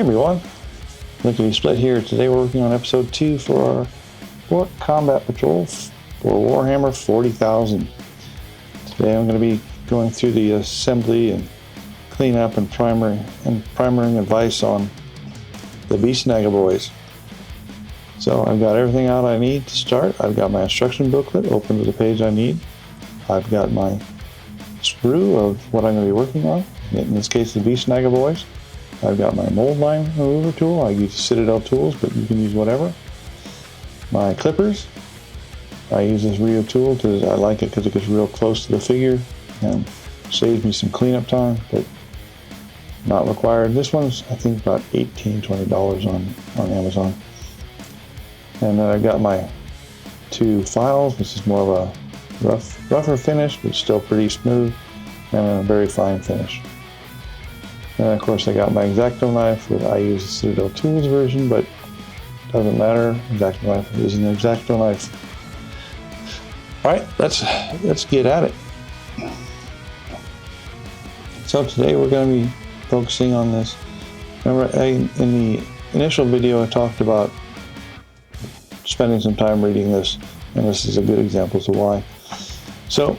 everyone, Lickety Split here. Today we're working on episode 2 for our Ork Combat Patrol for Warhammer 40,000. Today I'm going to be going through the assembly and cleanup and primering advice on the Beast Snagga Boys. So I've got everything out I need to start. I've got my instruction booklet open to the page I need. I've got my sprue of what I'm going to be working on, in this case the Beast Snagga Boys. I've got my mold line remover tool. I use Citadel tools, but you can use whatever. My clippers. I use this Rio tool because I like it because it gets real close to the figure and saves me some cleanup time, but not required. This one's I think about $18–20 on Amazon. And then I've got my 2 files. This is more of a rougher finish, but still pretty smooth, and a very fine finish. And of course I got my X-Acto knife. I use the Citadel Tools version, but doesn't matter. X-Acto knife is an X-Acto knife. Alright, let's get at it. So today we're going to be focusing on this. Remember in the initial video I talked about spending some time reading this, and this is a good example as to why. So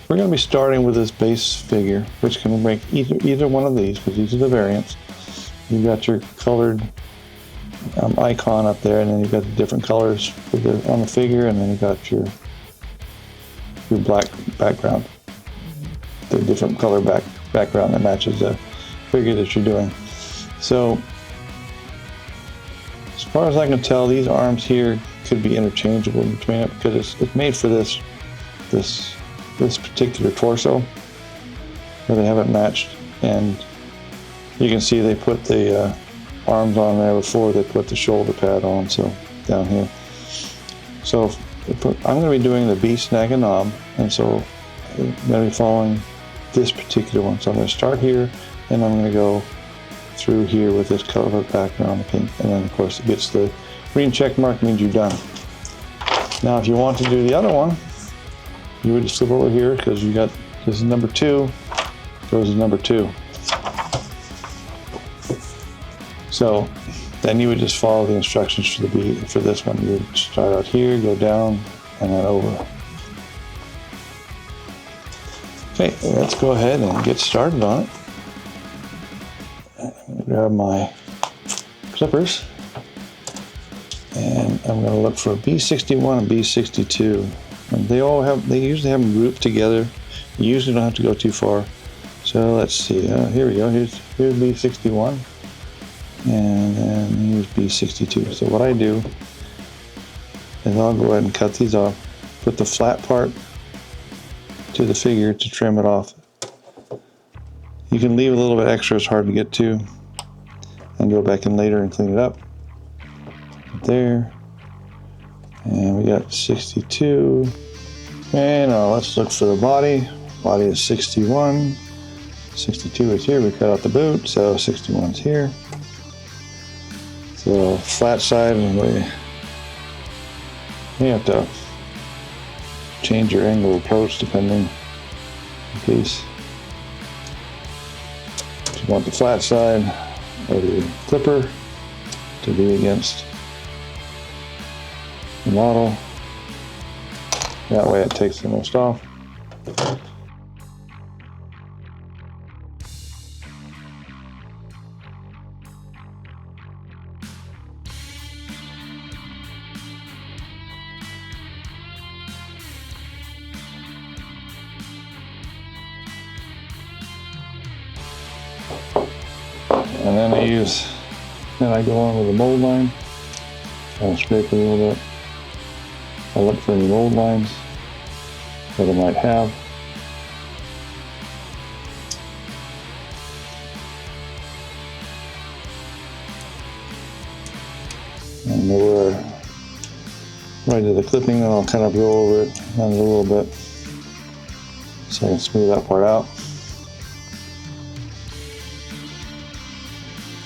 we're going to be starting with this base figure, which can make either one of these, because these are the variants. You've got your colored icon up there, and then you've got the different colors on the figure, and then you've got your black background, the different color background that matches the figure that you're doing. So as far as I can tell, these arms here could be interchangeable between it, because it's made for this particular torso, where they have it matched. And you can see they put the arms on there before they put the shoulder pad on, so down here. So I'm going to be doing the Beast Snagga Nob, and so I'm going to be following this particular one. So I'm going to start here, and I'm going to go through here with this color background, the pink, and then of course it gets the green check mark, means you're done. Now if you want to do the other one, you would just flip over here, because you got, this is number 2, goes to number 2. So then you would just follow the instructions for this one. You would start out here, go down, and then over. Okay, let's go ahead and get started on it. I'm going to grab my clippers, and I'm going to look for B61 and B62. And they usually have them grouped together. You usually don't have to go too far. So let's see. Here we go. Here's B61, and then here's B62. So what I do is I'll go ahead and cut these off. Put the flat part to the figure to trim it off. You can leave a little bit extra. It's hard to get to, and go back in later and clean it up. There. And we got 62, and let's look for the body. Body is 61, 62 is here. We cut out the boot, so 61 is here. So flat side, and you have to change your angle of approach depending on the piece. If you want the flat side of the clipper to be against the model, that way it takes the most off. And then I go on with the mold line. I'll scrape it a little bit. I look for any mold lines that I might have. And right to the clipping, then I'll kind of go over it a little bit so I can smooth that part out.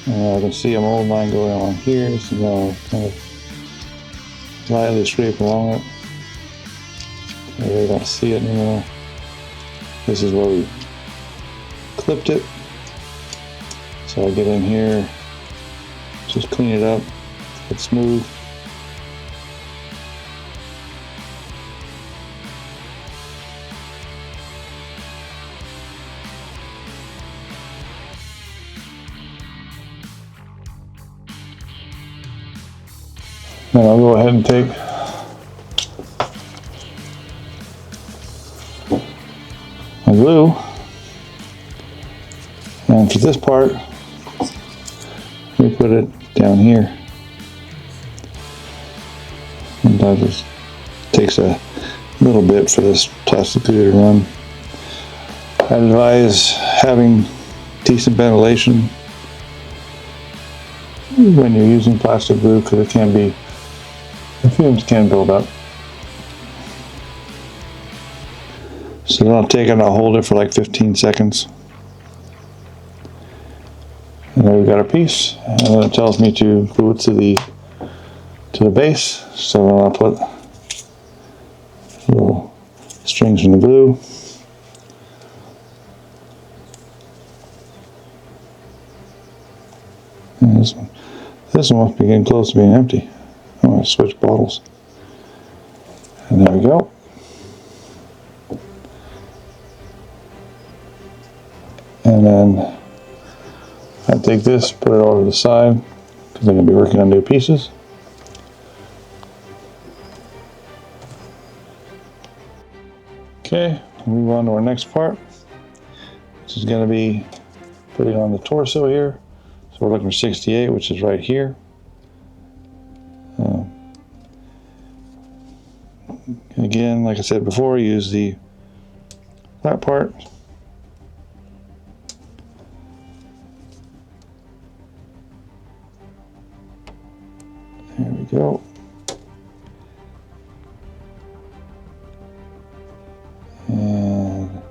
And I can see a mold line going on here, so now kind of lightly scrape along it. I really don't see it anymore. This is where we clipped it. So So I get in here, just clean it up, get smooth. Then I'll go ahead and take my glue, and for this part, we put it down here. Sometimes it takes a little bit for this plastic glue to run. I advise having decent ventilation when you're using plastic glue, because it can be, the fumes can build up. So then I'll take it and I'll hold it for like 15 seconds. And there we got our piece. And then it tells me to glue it to the base. So then I'll put little strings from the glue. And this one must be getting close to being empty. I'm going to switch bottles. And there we go. And then I take this, put it over to the side, because I'm going to be working on new pieces. Okay, move on to our next part, which is going to be putting on the torso here. So we're looking for 68, which is right here. Again, like I said before, use the flat part. There we go. And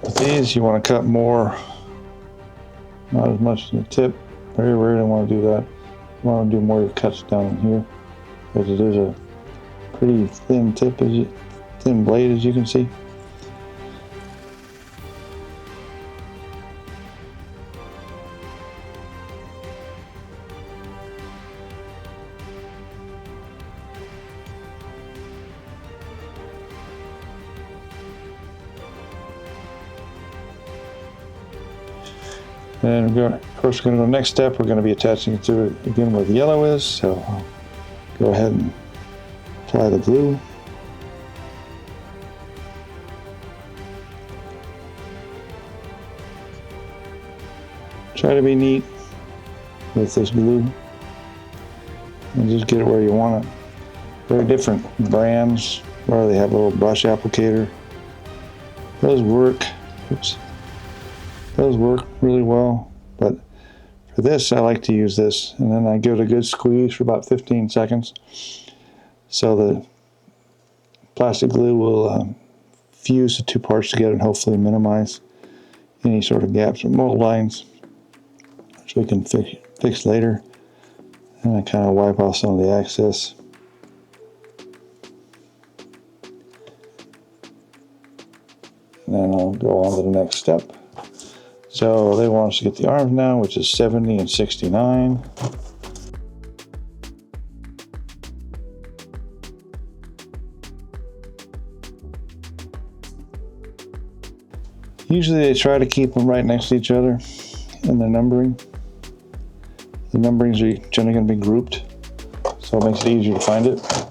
with these, you want to cut more, not as much in the tip. Very rarely want to do that. You want to do more of your cuts down in here, because it is a pretty thin tip, thin blade, as you can see. And of course, we're going to go next step. We're going to be attaching it to it again where the yellow is. So I'll go ahead and apply the glue. Try to be neat with this glue and just get it where you want it. Very different brands where they have a little brush applicator. Those work. Oops. Those work really well, but for this I like to use this, and then I give it a good squeeze for about 15 seconds so the plastic glue will fuse the two parts together and hopefully minimize any sort of gaps or mold lines, which we can fix later. And I kind of wipe off some of the excess. And then I'll go on to the next step. So they want us to get the arms now, which is 70 and 69. Usually they try to keep them right next to each other in their numbering. The numberings are generally going to be grouped, so it makes it easier to find it.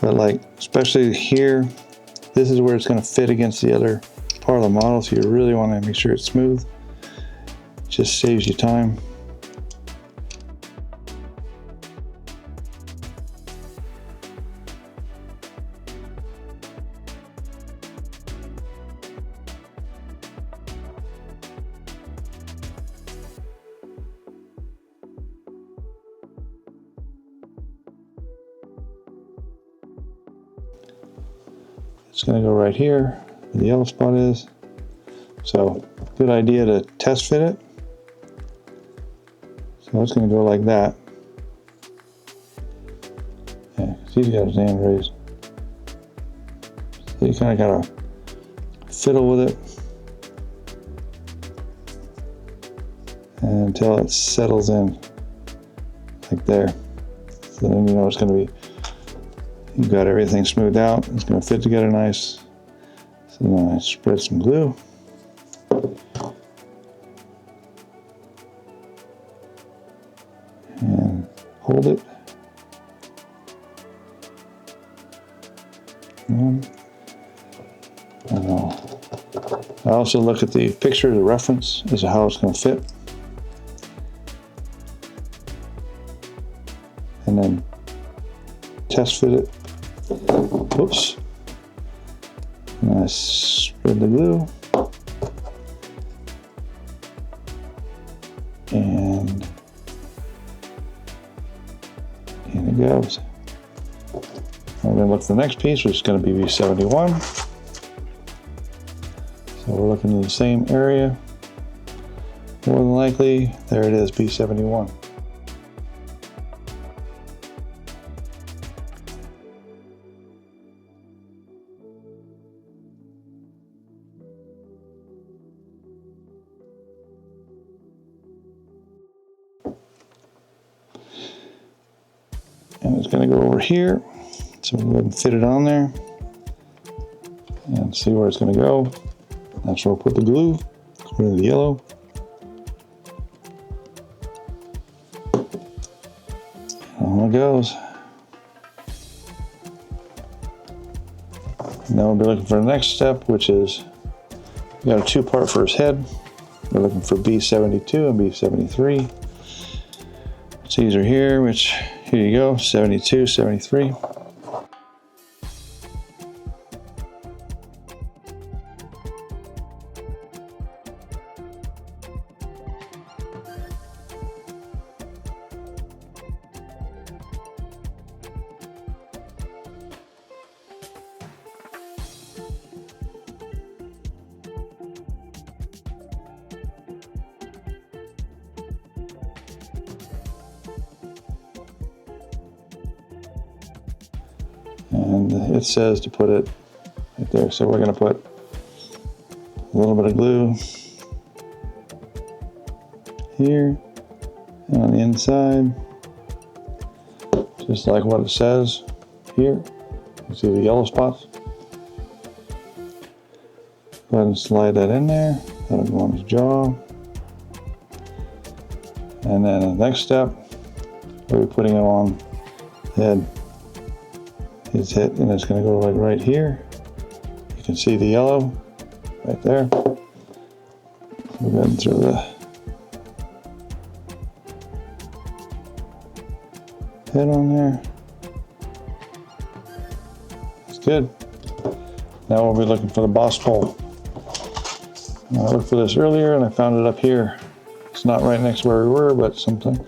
But like, especially here, this is where it's going to fit against the other part of the model, so you really want to make sure it's smooth. It just saves you time. It's going to go right here where the yellow spot is. So good idea to test fit it So it's going to go like that. Yeah, he's got his hand raised. So you kind of got to fiddle with it until it settles in like there. So then you know it's going to be, you've got everything smoothed out. It's going to fit together nice. So then I spread some glue. And hold it. I also look at the picture, the reference as to how it's going to fit. And then test fit it. Whoops. And I spread the glue. And in it goes. We're going to look for the next piece, which is going to be V71. So we're looking in the same area. More than likely, there it is, B71. And it's going to go over here. So we'll go ahead and fit it on there and see where it's going to go. That's where we'll put the glue. Put in the yellow. On it goes. Now we'll be looking for the next step, which is we got a two-part for his head. We're looking for B72 and B73. These are here, which here you go, 72, 73. And it says to put it right there. So we're going to put a little bit of glue here and on the inside, just like what it says here. You see the yellow spots? Go ahead and slide that in there. That'll go on his jaw. And then the next step, we'll be putting it on the head. His head, and it's going to go like right here. You can see the yellow right there. We're going through the head on there. That's good. Now we'll be looking for the boss pole. I looked for this earlier and I found it up here. It's not right next to where we were, but sometimes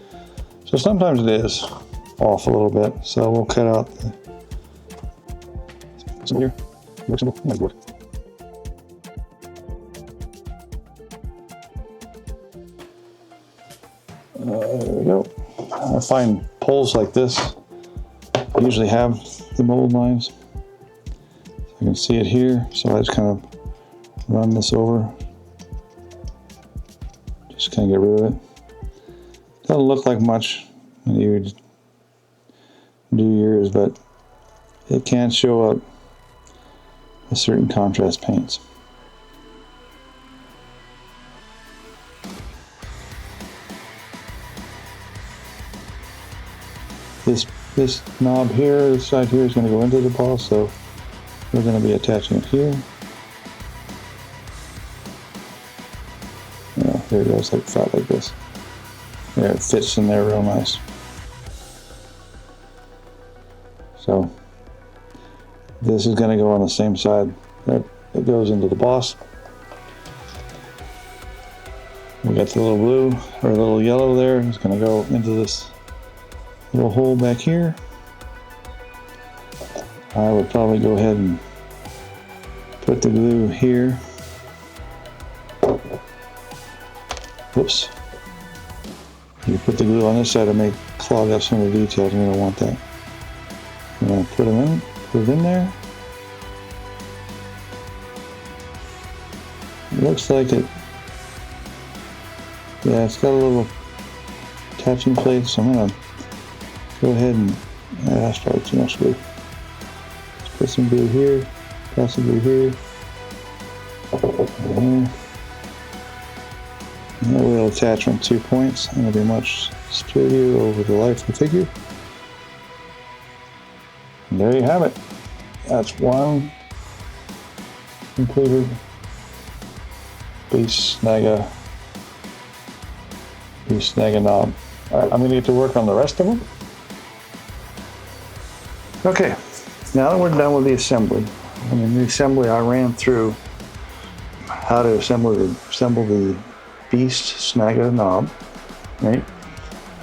it is off a little bit. So we'll cut out some here. Nice wood. There we go. I find poles like this usually have the mold lines. You can see it here, so I just kind of run this over. Just kind of get rid of it. Doesn't look like much when you do yours, but it can show up with certain contrast paints. This knob here, this side here is going to go into the boss, so we're going to be attaching it here. Yeah, there it goes, like flat like this. There, it fits in there real nice. So this is going to go on the same side that it goes into the boss. We got the little blue or a little yellow there. It's going to go into this little hole back here. I would probably go ahead and put the glue here. Whoops. You put the glue on this side, it may clog up some of the details, and we don't want that. I'm going to put it in there. It looks like it, yeah, it's got a little attaching plate, so I'm going to go ahead and, that's probably too much glue. Let's put some glue here, pass some glue here, and that way it'll attach on 2 points, and it'll be much sturdier over the life of the figure. And there you have it. That's one completed Beast Snagga Nob. Alright, I'm going to get to work on the rest of them. Okay, now that we're done with the assembly, in the assembly I ran through how to assemble the Beast Snagga Nob, right?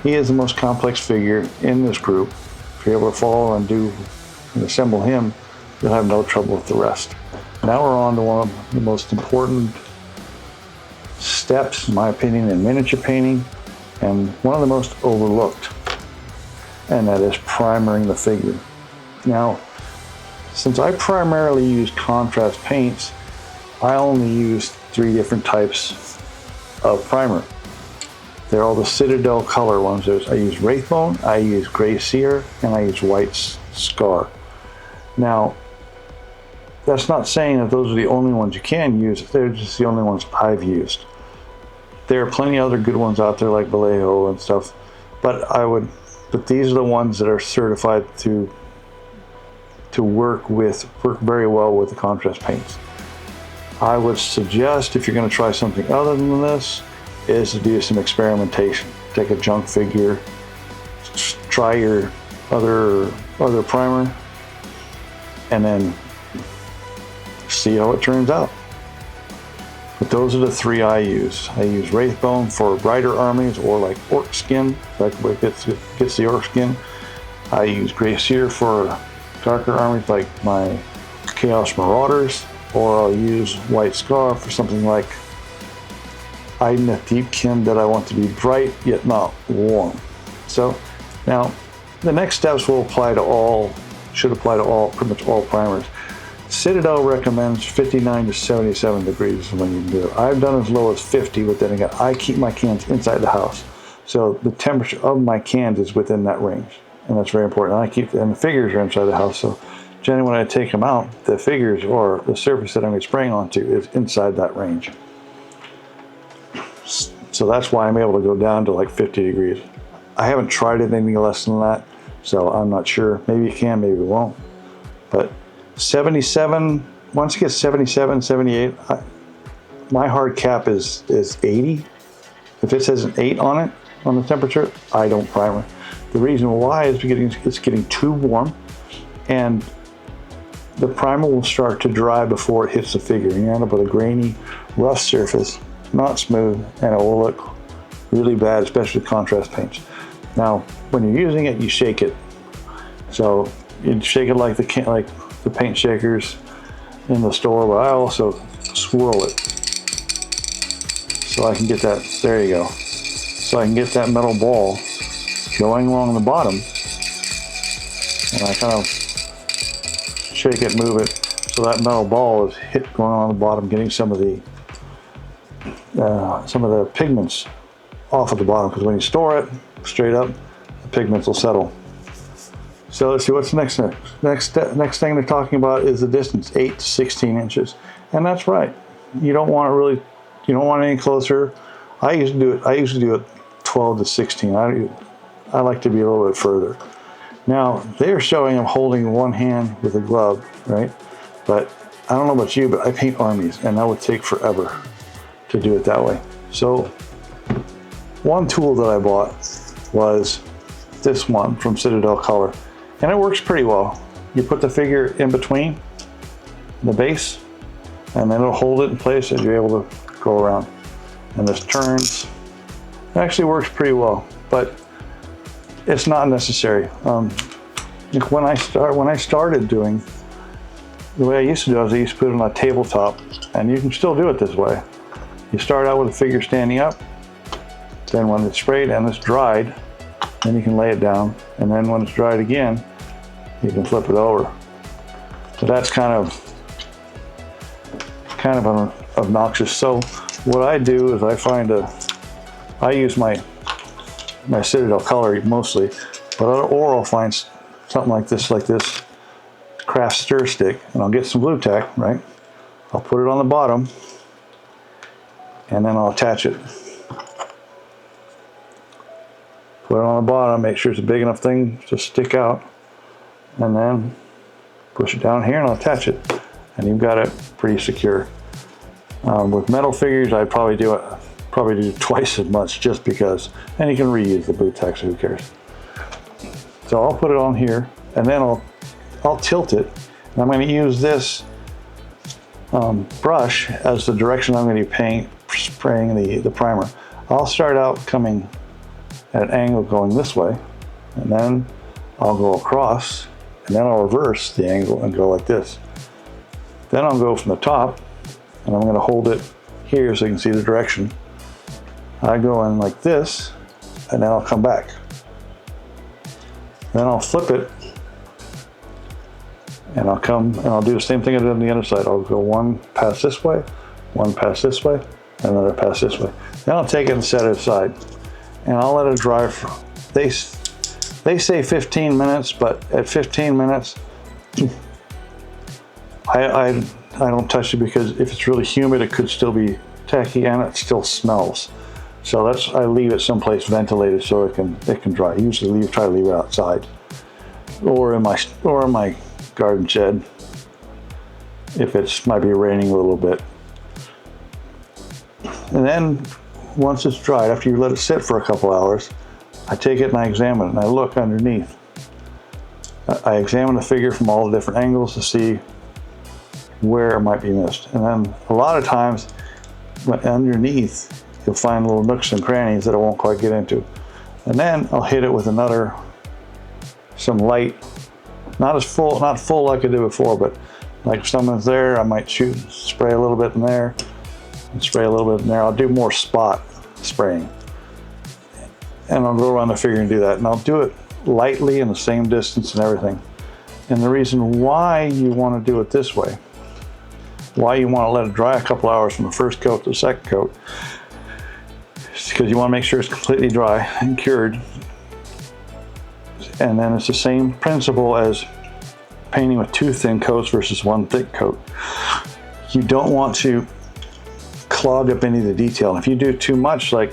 He is the most complex figure in this group. If you're able to follow and assemble him, you'll have no trouble with the rest. Now we're on to one of the most important steps, in my opinion, in miniature painting, and one of the most overlooked, and that is primering the figure. Now, since I primarily use contrast paints, I only use 3 different types of primer. They're all the Citadel color ones. I use Wraithbone, I use Gray Seer, and I use White Scar. Now, that's not saying that those are the only ones you can use. They're just the only ones I've used. There are plenty of other good ones out there like Vallejo and stuff, but these are the ones that are certified to work very well with the contrast paints. I would suggest, if you're going to try something other than this, is to do some experimentation. Take a junk figure, try your other primer, and then see how it turns out. But those are the 3 I use. I use Wraithbone for brighter armies, or like Ork skin, like where it gets the Ork skin. I use Gray Seer for darker armies like my Chaos Marauders, or I'll use White Scar for something like Iden Deepkin that I want to be bright yet not warm. So now the next steps will apply to all, pretty much all primers. Citadel recommends 59 to 77 degrees when you do it. I've done as low as 50, but then again, I keep my cans inside the house, so the temperature of my cans is within that range, and that's very important. And the figures are inside the house, so generally when I take them out, the figures or the surface that I'm going to be spraying onto is inside that range. So that's why I'm able to go down to like 50 degrees. I haven't tried anything less than that, so I'm not sure. Maybe you can, maybe you won't. But 77, once you get 77, 78, my hard cap is 80. If it says an 8 on it, on the temperature, I don't primer. The reason why is because it's getting too warm, and the primer will start to dry before it hits the figure. You end up with a grainy, rough surface, not smooth, and it will look really bad, especially with contrast paints. Now, when you're using it, you shake it. So you shake it like the paint shakers in the store, but I also swirl it so I can get that, there you go, so I can get that metal ball going along the bottom, and I kind of shake it, move it, so that metal ball is going on the bottom, getting some of the pigments off of the bottom, because when you store it straight up, the pigments will settle. So let's see what's next. Next thing they're talking about is the distance, 8 to 16 inches, and that's right. You don't want it any closer. I usually do it 12 to 16. I like to be a little bit further. Now they're showing I'm holding one hand with a glove, right? But I don't know about you, but I paint armies, and that would take forever to do it that way. So one tool that I bought was this one from Citadel Color. And it works pretty well. You put the figure in between the base, and then it'll hold it in place as you're able to go around. And this turns. It actually works pretty well, but it's not necessary. When I started doing, the way I used to do it is I used to put it on a tabletop, and you can still do it this way. You start out with a figure standing up, Then when it's sprayed and it's dried, then you can lay it down. And then when it's dried again, you can flip it over. So that's kind of obnoxious. So what I do is I use my Citadel color mostly, or I'll find something like this craft stir stick, and I'll get some blue tack, right? I'll put it on the bottom, and then I'll attach it. Put it on the bottom, make sure it's a big enough thing to stick out, and then push it down here and I'll attach it, and you've got it pretty secure. With metal figures, I'd probably do twice as much, just because, and you can reuse the blue tack, so who cares? So I'll put it on here, and then I'll tilt it, and I'm going to use this brush as the direction I'm going to be spraying the primer. I'll start out coming at an angle going this way, and then I'll go across, and then I'll reverse the angle and go like this. Then I'll go from the top, and I'm going to hold it here so you can see the direction. I go in like this, and then I'll come back. Then I'll flip it, and I'll do the same thing I did on the other side. I'll go one pass this way, one pass this way, and another pass this way. Then I'll take it and set it aside, and I'll let it dry for, they say 15 minutes, but at 15 minutes, I don't touch it, because if it's really humid, it could still be tacky and it still smells. So I leave it someplace ventilated so it can dry. I usually try to leave it outside, or in my garden shed if it might be raining a little bit. And then once it's dried, after you let it sit for a couple hours, I take it and I examine it and I look underneath. I examine the figure from all the different angles to see where it might be missed. And then a lot of times underneath, you'll find little nooks and crannies that I won't quite get into. And then I'll hit it with some light, not full like I did before, but like if someone's there, I might spray a little bit in there, and spray a little bit in there. I'll do more spot spraying. And I'll go around the figure and do that. And I'll do it lightly in the same distance and everything. And the reason why you want to do it this way, why you want to let it dry a couple hours from the first coat to the second coat, is because you want to make sure it's completely dry and cured. And then it's the same principle as painting with 2 thin coats versus 1 thick coat. You don't want to clog up any of the detail. If you do too much, like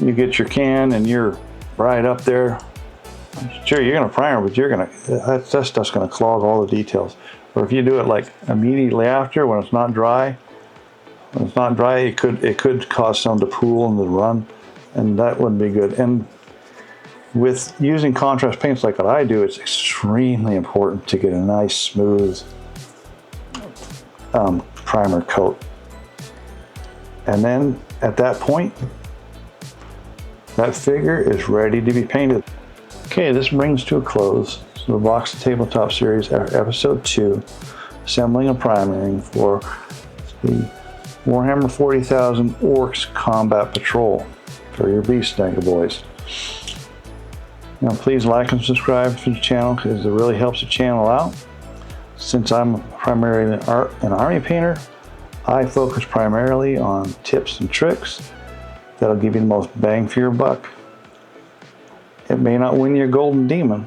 you get your can and you're right up there, sure, you're going to primer, but that stuff's going to clog all the details. Or if you do it like immediately after, when it's not dry, it could cause some to pool and to run, and that wouldn't be good. And with using contrast paints like what I do, it's extremely important to get a nice smooth primer coat. And then at that point, that figure is ready to be painted. Okay, this brings to a close the Box of Tabletop series, episode 2, assembling and primering for the Warhammer 40,000 Orks Combat Patrol for your Beast Snagga Boys. Now, please like and subscribe to the channel, because it really helps the channel out. Since I'm primarily an army painter, I focus primarily on tips and tricks that'll give you the most bang for your buck. It may not win you a golden demon,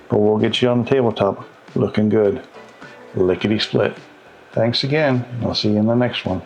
but we'll get you on the tabletop looking good. Lickety split. Thanks again. I'll see you in the next one.